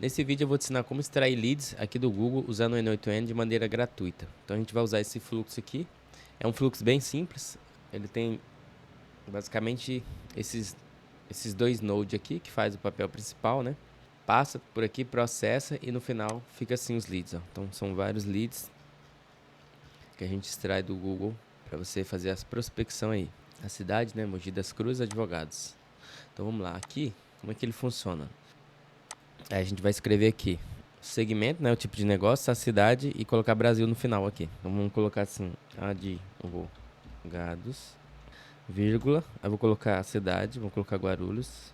Nesse vídeo eu vou te ensinar como extrair leads aqui do Google usando o N8N de maneira gratuita. Então a gente vai usar esse fluxo aqui. É um fluxo bem simples. Ele tem basicamente esses dois nodes aqui que faz o papel principal, né? Passa por aqui, processa e no final fica assim os leads, ó. Então são vários leads que a gente extrai do Google para você fazer as prospecção aí. A cidade, né? Mogi das Cruzes, Advogados. Então vamos lá. Aqui, como é que ele funciona? Aí a gente vai escrever aqui segmento, né, o tipo de negócio, a cidade e colocar Brasil no final aqui. Então vamos colocar assim, advogados, vírgula, aí vou colocar a cidade, vou colocar Guarulhos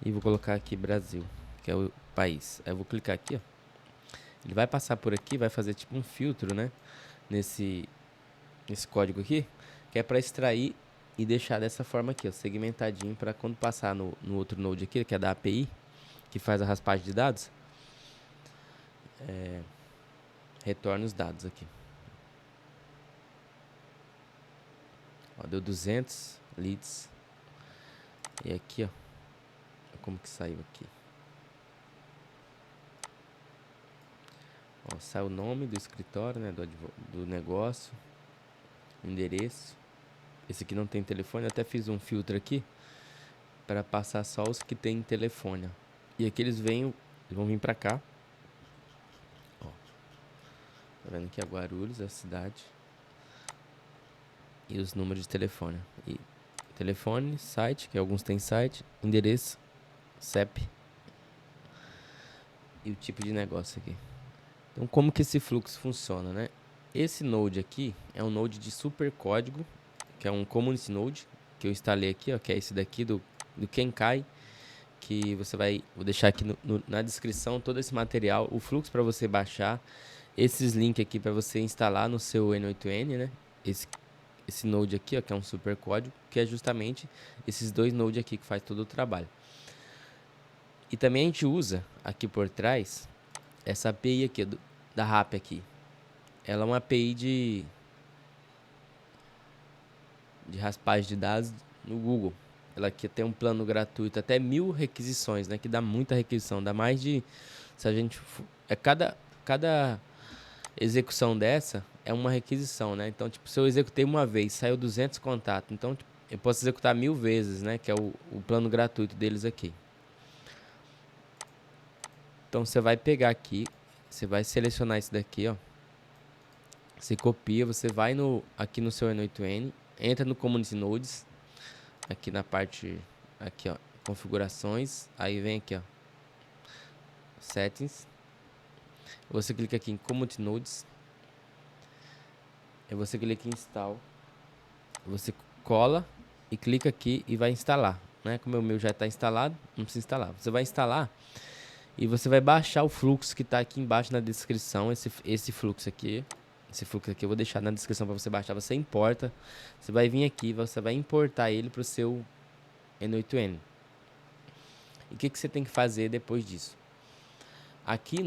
e vou colocar aqui Brasil, que é o país. Aí eu vou clicar aqui, ó. Ele vai passar por aqui, vai fazer tipo um filtro, né, nesse código aqui, que é para extrair e deixar dessa forma aqui, ó, segmentadinho para quando passar no outro node aqui, que é da API, que faz a raspagem de dados, retorna os dados aqui. Ó, deu 200 leads. E aqui, ó, como que saiu aqui. Ó, sai o nome do escritório, né, do negócio, endereço. Esse aqui não tem telefone, eu até fiz um filtro aqui para passar só os que tem telefone, ó. E aqui eles vão vir para cá. Ó, tá vendo aqui a Guarulhos, a cidade. E os números de telefone. E telefone, site, que alguns têm site, endereço, CEP e o tipo de negócio aqui. Então, como que esse fluxo funciona, né? Esse node aqui é um node de super código, que é um community node, que eu instalei aqui, ó, que é esse daqui do Kenkai, que você vou deixar aqui na descrição todo esse material, o fluxo para você baixar, esses links aqui para você instalar no seu N8N, né? Esse node aqui, ó, que é um super código, que é justamente esses dois nodes aqui que faz todo o trabalho. E também a gente usa aqui por trás essa API aqui da RAP aqui. Ela é uma API de raspagem de dados no Google. Ela aqui tem um plano gratuito, até 1000 requisições, né? Que dá muita requisição, dá mais de... Se a gente... cada execução dessa é uma requisição, né? Então, tipo, se eu executei uma vez, saiu 200 contatos. Então, tipo, eu posso executar 1000 vezes, né? Que é o plano gratuito deles aqui. Então, você vai pegar aqui, você vai selecionar isso daqui, ó. Você copia, você vai aqui no seu N8N, entra no Community Nodes, aqui na parte, aqui ó, configurações, aí vem aqui ó, settings, você clica aqui em Community Nodes, aí você clica em install, você cola e clica aqui e vai instalar, né? Como o meu já está instalado, não precisa instalar, você vai instalar e você vai baixar o fluxo que está aqui embaixo na descrição, esse fluxo aqui. Esse fluxo aqui eu vou deixar na descrição para você baixar, você importa, você vai vir aqui, você vai importar ele para o seu N8N. E o que você tem que fazer depois disso? Aqui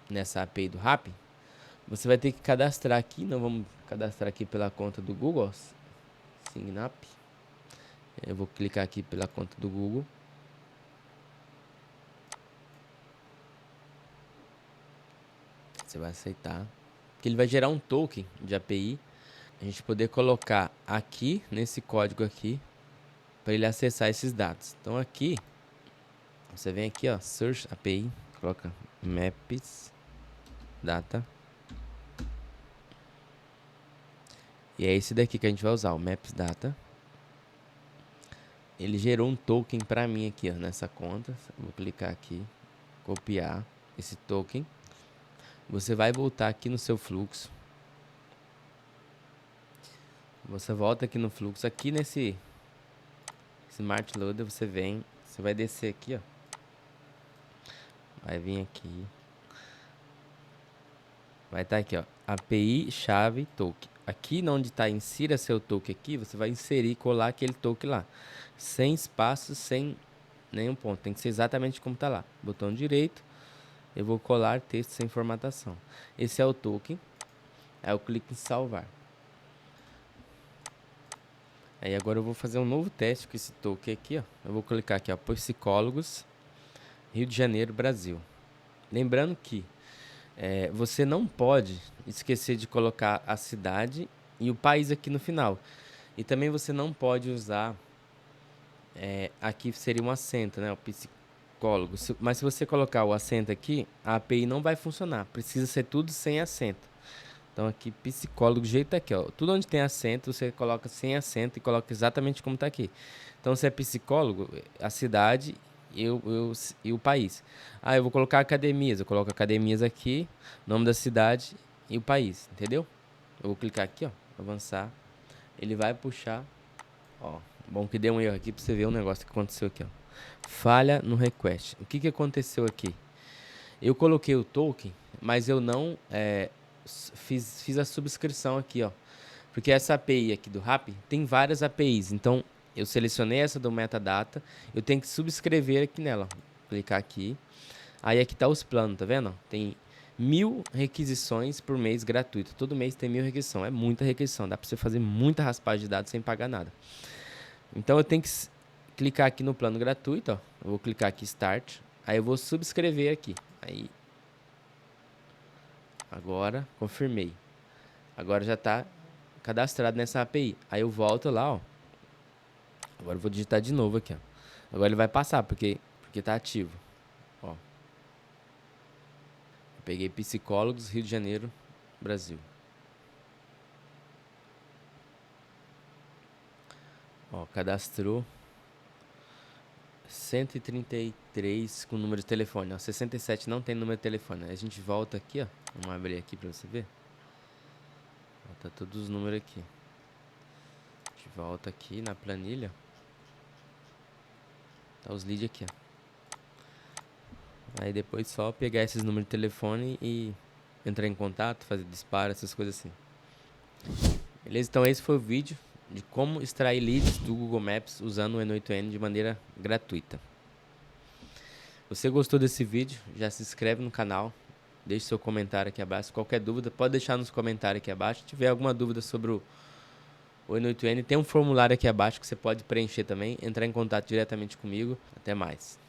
nessa API do RAP, você vai ter que cadastrar aqui. Não vamos cadastrar aqui pela conta do Google. Signup. Eu vou clicar aqui pela conta do Google. Você vai aceitar. Porque ele vai gerar um token de API. A gente poder colocar aqui, nesse código aqui, para ele acessar esses dados. Então aqui, você vem aqui, ó, Search API, coloca Maps Data. E é esse daqui que a gente vai usar, o Maps Data. Ele gerou um token para mim aqui, ó, nessa conta. Vou clicar aqui, copiar esse token. Você vai voltar aqui no seu fluxo. Você volta aqui no fluxo, aqui nesse Smart Loader, você vai descer aqui, ó. Vai vir aqui. Vai estar aqui, ó, API chave token. Aqui onde está insira seu token aqui, você vai inserir, colar aquele token lá. Sem espaço, sem nenhum ponto. Tem que ser exatamente como está lá. Botão direito. Eu vou colar texto sem formatação. Esse é o token. Aí eu clico em salvar. Aí agora eu vou fazer um novo teste com esse token aqui, ó. Eu vou clicar aqui, ó, psicólogos. Rio de Janeiro, Brasil. Lembrando que você não pode esquecer de colocar a cidade e o país aqui no final. E também você não pode usar, aqui seria um acento, né? O psicólogo. Mas se você colocar o acento aqui, a API não vai funcionar. Precisa ser tudo sem acento. Então aqui, psicólogo, do jeito tá aqui, ó. Tudo onde tem acento, você coloca sem acento e coloca exatamente como tá aqui. Então se é psicólogo, a cidade e o país. Ah, eu vou colocar academias. Eu coloco academias aqui, nome da cidade e o país, entendeu? Eu vou clicar aqui, ó, avançar. Ele vai puxar, ó. Bom que deu um erro aqui pra você ver um negócio que aconteceu aqui, ó. Falha no request. O que que aconteceu aqui? Eu coloquei o token, mas eu não fiz a subscrição aqui, ó. Porque essa API aqui do Rappi tem várias APIs. Então, eu selecionei essa do metadata. Eu tenho que subscrever aqui nela. Clicar aqui. Aí aqui tá os planos, tá vendo? Tem 1000 requisições por mês gratuito. Todo mês tem 1000 requisições. É muita requisição. Dá pra você fazer muita raspagem de dados sem pagar nada. Então, eu tenho que clicar aqui no plano gratuito, ó. Eu vou clicar aqui Start. Aí eu vou subscrever aqui. Aí, agora, confirmei. Agora já tá cadastrado nessa API. Aí eu volto lá, ó. Agora eu vou digitar de novo aqui, ó. Agora ele vai passar, porque tá ativo. Ó. Eu peguei psicólogos, Rio de Janeiro, Brasil. Ó, cadastrou 133 com número de telefone, ó. 67 não tem número de telefone. Aí a gente volta aqui, ó. Vamos abrir aqui pra você ver. Ó, tá todos os números aqui. A gente volta aqui na planilha. Tá os leads aqui, ó. Aí depois só pegar esses números de telefone e entrar em contato, fazer disparo, essas coisas assim. Beleza? Então esse foi o vídeo de como extrair leads do Google Maps usando o N8N de maneira gratuita. Você gostou desse vídeo? Já se inscreve no canal, deixe seu comentário aqui abaixo. Qualquer dúvida, pode deixar nos comentários aqui abaixo. Se tiver alguma dúvida sobre o N8N, tem um formulário aqui abaixo que você pode preencher também, entrar em contato diretamente comigo. Até mais.